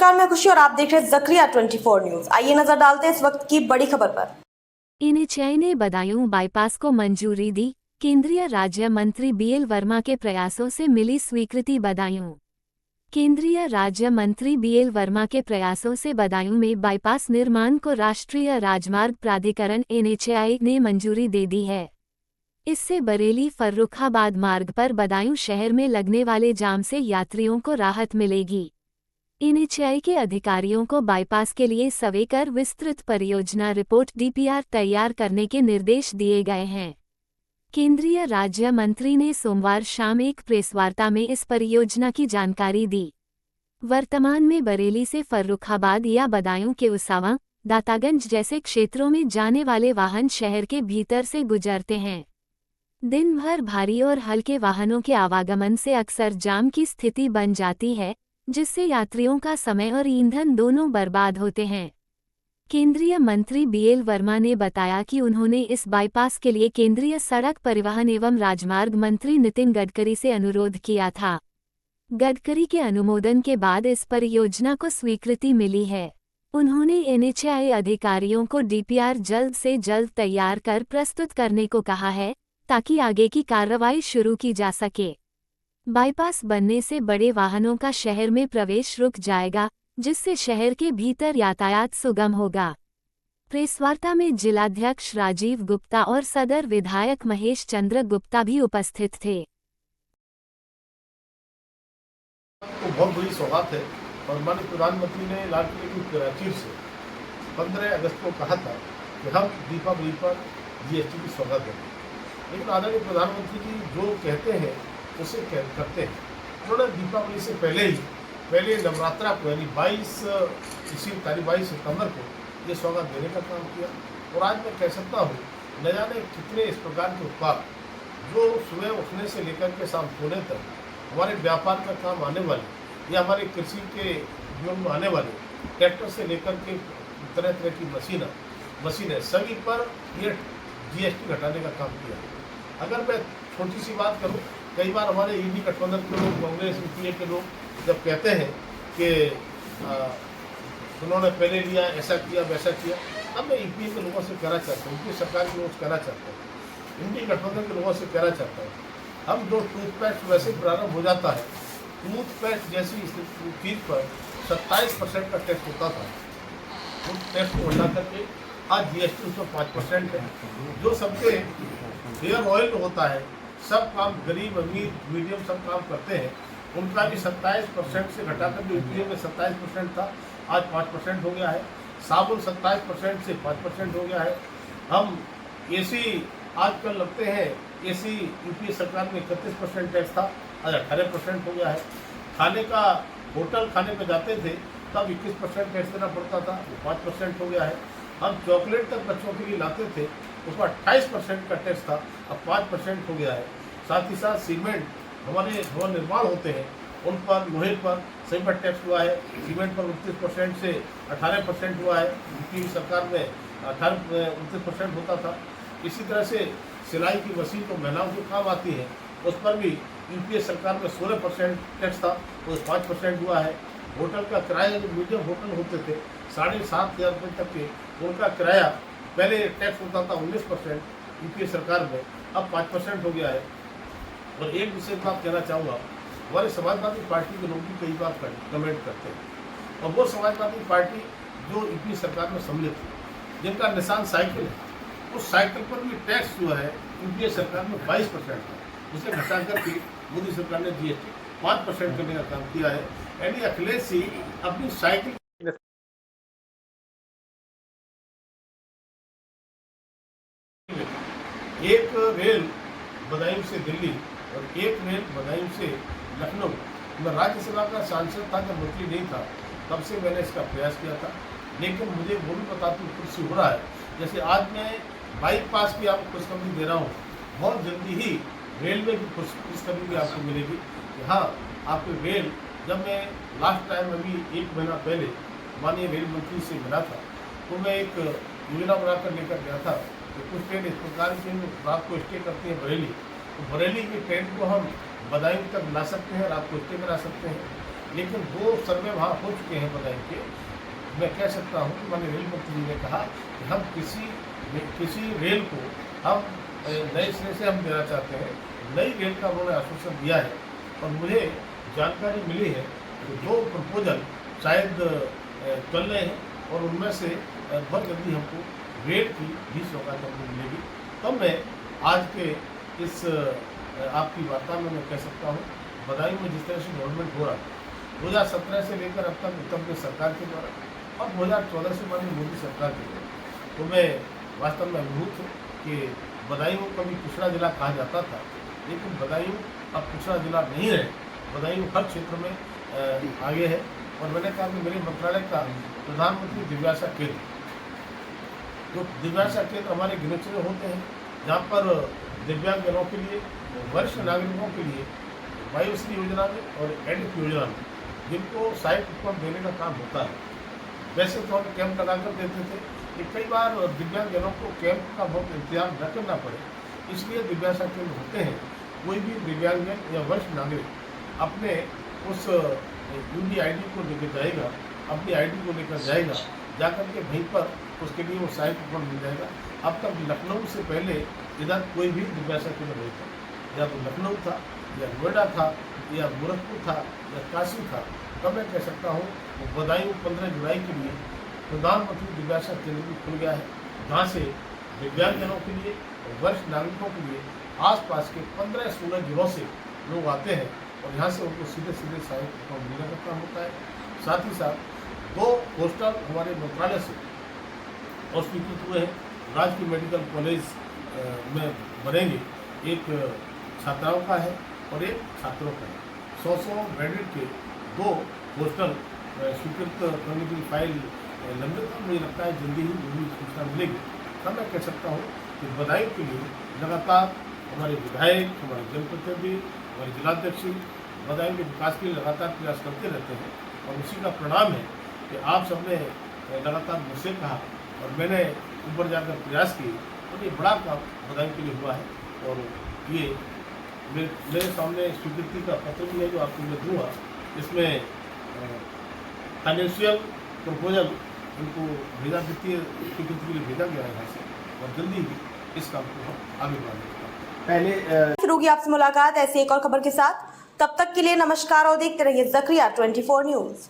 नमस्कार, मैं खुशी और आप देख रहे हैं ज़करिया 24 न्यूज। आइए नजर डालते हैं इस वक्त की बड़ी खबर पर। एनएचएआई ने बदायूं बाईपास को मंजूरी दी। केंद्रीय राज्य मंत्री बीएल वर्मा के प्रयासों से मिली स्वीकृति। बदायूं केंद्रीय राज्य मंत्री बीएल वर्मा के प्रयासों से बदायूं में बाईपास निर्माण को राष्ट्रीय राजमार्ग प्राधिकरण एनएचएआई ने मंजूरी दे दी है। इससे बरेली फर्रुखाबाद मार्ग पर बदायूं शहर में लगने वाले जाम से यात्रियों को राहत मिलेगी। एनएचएआई के अधिकारियों को बाईपास के लिए सवेकर विस्तृत परियोजना रिपोर्ट डीपीआर तैयार करने के निर्देश दिए गए हैं। केंद्रीय राज्य मंत्री ने सोमवार शाम एक प्रेसवार्ता में इस परियोजना की जानकारी दी। वर्तमान में बरेली से फर्रुखाबाद या बदायूं के उसावा, दातागंज जैसे क्षेत्रों में जाने वाले वाहन शहर के भीतर से गुजरते हैं। दिन भर भारी और हल्के वाहनों के आवागमन से अक्सर जाम की स्थिति बन जाती है, जिससे यात्रियों का समय और ईंधन दोनों बर्बाद होते हैं। केंद्रीय मंत्री बीएल वर्मा ने बताया कि उन्होंने इस बाईपास के लिए केंद्रीय सड़क परिवहन एवं राजमार्ग मंत्री नितिन गडकरी से अनुरोध किया था। गडकरी के अनुमोदन के बाद इस परियोजना को स्वीकृति मिली है। उन्होंने एनएचएआई अधिकारियों को डीपीआर जल्द से जल्द तैयार कर प्रस्तुत करने को कहा है, ताकि आगे की कार्रवाई शुरू की जा सके। बाईपास बनने से बड़े वाहनों का शहर में प्रवेश रुक जाएगा, जिससे शहर के भीतर यातायात सुगम होगा। प्रेसवार्ता में जिलाध्यक्ष राजीव गुप्ता और सदर विधायक महेश चंद्र गुप्ता भी उपस्थित थे। तो बहुत बड़ी सौगात है और माननीय प्रधानमंत्री ने लाल किले की प्राचीर से 15 अगस्त को कहा था कि हम दीपावली पर जीएसटी की सौगात देंगे, लेकिन आदरणीय प्रधानमंत्री जी जो कहते हैं उसे करते हैं। उन्होंने दीपावली से पहले नवरात्रा को यानी 22 सितंबर को ये सौगात देने का काम किया। और आज मैं कह सकता हूँ न जाने कितने इस प्रकार के उत्पाद जो सुबह उठने से लेकर के शाम सोने तक हमारे व्यापार का काम आने वाले या हमारे कृषि के उपयोग में आने वाले ट्रैक्टर से लेकर के तरह तरह की मशीनें सभी पर ये जीएसटी घटाने का काम किया। अगर मैं छोटी सी बात करूं, कई बार हमारे ईडी गठबंधन के लोग, कांग्रेस यूपीए के लोग जब कहते हैं कि उन्होंने पहले लिया, ऐसा किया वैसा किया, अब मैं यूपीए के लोगों से कहना चाहता हूँ, यूपीए सरकार के लोगों से कहना चाहता हूँ, ईडी गठबंधन के लोगों से कहना चाहता हूँ, हम जो टूथपेस्ट वैसे प्रारंभ हो जाता है, टूथपेस्ट जैसी चीज़ पर 27% का टैक्स होता था, उस टैक्स को हटा करके आज जीएसटी उसमें 5% है। जो सबके हेयर ऑयल होता है, सब काम गरीब अमीर मीडियम सब काम करते हैं, उनका भी 27% से घटाकर जो यूपीए में 27% था आज 5% हो गया है। साबुन 27% से 5% हो गया है। हम एसी आजकल लगते हैं, एसी यूपीए सरकार में 31% टैक्स था, आज 18% हो गया है। खाने का होटल खाने पे जाते थे तब 21% टैक्स देना पड़ता था, 5% हो गया है। हम चॉकलेट तक बच्चों के लिए लाते थे, उसमें 28% का टैक्स था, अब 5% हो गया है। साथ ही साथ सीमेंट, हमारे भवन निर्माण होते हैं उन पर, लोहे पर सभी पर टैक्स हुआ है। सीमेंट पर 29% से 18% हुआ है, यूपी सरकार में 29% होता था। इसी तरह से सिलाई की मशीन तो महिलाओं को काम आती है, उस पर भी यूपीए सरकार में 16% टैक्स था, वो 5% हुआ है। होटल का किराया, जो मीडियम होटल होते थे 7,500 रुपये तक के, उनका किराया पहले टैक्स होता था 19% यूपीए सरकार में, अब 5% हो गया है। और एक विशेष बात कहना चाहूँगा, हमारे समाजवादी पार्टी के लोग भी कई बार कमेंट करते हैं, और वो समाजवादी पार्टी जो यूपीए सरकार में सम्मिलित है, जिनका निशान साइकिल है, उस साइकिल पर भी टैक्स जो है यूपीए सरकार में 22% है, उसे घटा करके मोदी सरकार ने जीएसटी 5% करने का काम किया है। यानी अखिलेश जी अपनी साइकिल एक रेल बदायूं से दिल्ली और एक रेल बदायूं से लखनऊ। मैं राज्यसभा का सांसद था, जब मंत्री नहीं था तब से मैंने इसका प्रयास किया था, लेकिन मुझे वो भी बताती खुशी हो रहा है। जैसे आज मैं बाईपास की आपको खुशखबरी दे रहा हूँ, बहुत जल्दी ही रेलवे की खुशखबरी भी आपको मिलेगी। हाँ, आपकी रेल, जब मैं लास्ट टाइम अभी 1 महीना पहले माननीय रेल मंत्री से मिला था, तो मैं एक योजना बनाकर लेकर गया था कि कुछ ट्रेन इस प्रकार की रात को स्टे करती है बरेली, तो बरेली की ट्रेन को हम बदायूं तक ला सकते हैं, रात को स्टे करा सकते हैं। लेकिन वो सर्वे वहाँ हो चुके हैं बदायूं के। मैं कह सकता हूँ कि माननीय रेल मंत्री जी ने कहा कि हम किसी रेल को हम नए सिरे से हम देना चाहते हैं। नई रेल का उन्होंने आश्वासन दिया है और मुझे जानकारी मिली है कि 2 प्रपोजल शायद चल रहे हैं और उनमें से बहुत जल्दी हमको रेल की भी सौगात हमको मिलेगी। तब मैं आज के इस आपकी वार्ता में मैं कह सकता हूँ बदायूं में जिस तरह से डेवलपमेंट हो रहा है 2017 से लेकर अब तक उत्तर प्रदेश सरकार के द्वारा और 2014 से माननीय मोदी सरकार के द्वारा, तो मैं वास्तव में अभिभूत हूँ कि बदायूं कभी पिछड़ा जिला कहा जाता था, लेकिन बदायूं अब पिछड़ा जिला नहीं रहे। बदायूं हर क्षेत्र में आगे है और मैंने कहा कि मेरे मंत्रालय का प्रधानमंत्री दिव्यांशा केंद्र, जो दिव्यांशा केंद्र हमारे गिने चुने होते हैं जहाँ पर दिव्यांगजनों के लिए, वरिष्ठ नागरिकों के लिए वायुश्री योजना में और एडिट योजना में जिनको सहायक उपकरण देने का काम होता है। वैसे तो हम कैंप लगाकर देते थे कि कई बार दिव्यांगजनों को कैंप का बहुत इंतजाम न करना पड़े, इसलिए दिव्यांशा केंद्र होते हैं। कोई भी दिव्यांगजन या वरिष्ठ नागरिक अपने उस UDID को लेकर जाएगा, अपनी ID को लेकर जाएगा, जाकर के वहीं पर उसके लिए वो सहायक उपकरण मिल जाएगा। अब तक लखनऊ से पहले इधर कोई भी दिव्यांशा केंद्र नहीं था, या तो लखनऊ था या नोएडा था या गोरखपुर था या काशी था। तब मैं कह सकता हूँ बदायूं 15 जुलाई के लिए प्रधानमंत्री दिव्यांशा केंद्र भी खुल गया है, जहाँ से दिव्यांगजनों के लिए, वरिष्ठ नागरिकों के लिए आसपास के 15-16 जिलों से लोग आते हैं और यहाँ से उनको सीधे सहायक उपकरण मिलने का काम होता है। साथ ही साथ 2 हॉस्टल हमारे मंत्रालय से और स्वीकृत हुए हैं। राजकीय मेडिकल कॉलेज में बनेंगे, एक छात्राओं का है और एक छात्रों का है। 100 बेडेड के 2 हॉस्टल स्वीकृत करने की फाइल लंबित है। मुझे लगता है जल्दी ही जल्दी सूचना मिलेगी। तब मैं कह सकता हूँ कि बदायूं के लिए लगातार हमारे विधायक, हमारे जनप्रतिनिधि, हमारे जिलाध्यक्ष बदायूं के विकास के लिए लगातार प्रयास करते रहते हैं और उसी का परिणाम है कि आप सबने लगातार मुझसे कहा और मैंने ऊपर जाकर प्रयास किए और ये बड़ा काम बदायूं के लिए हुआ है। और ये मेरे सामने स्वीकृति का पत्र भी है जो आपको मैं दूँगा। इसमें फाइनेंशियल प्रपोजल उनको भेजा, वित्तीय स्वीकृति के लिए भेजा गया है यहाँ से और जल्दी ही इस काम को हम आगे बढ़ाने पहले फिर होगी आपसे मुलाकात ऐसी एक और खबर के साथ। तब तक के लिए नमस्कार और देखते रहिए ज़करिया 24 न्यूज़।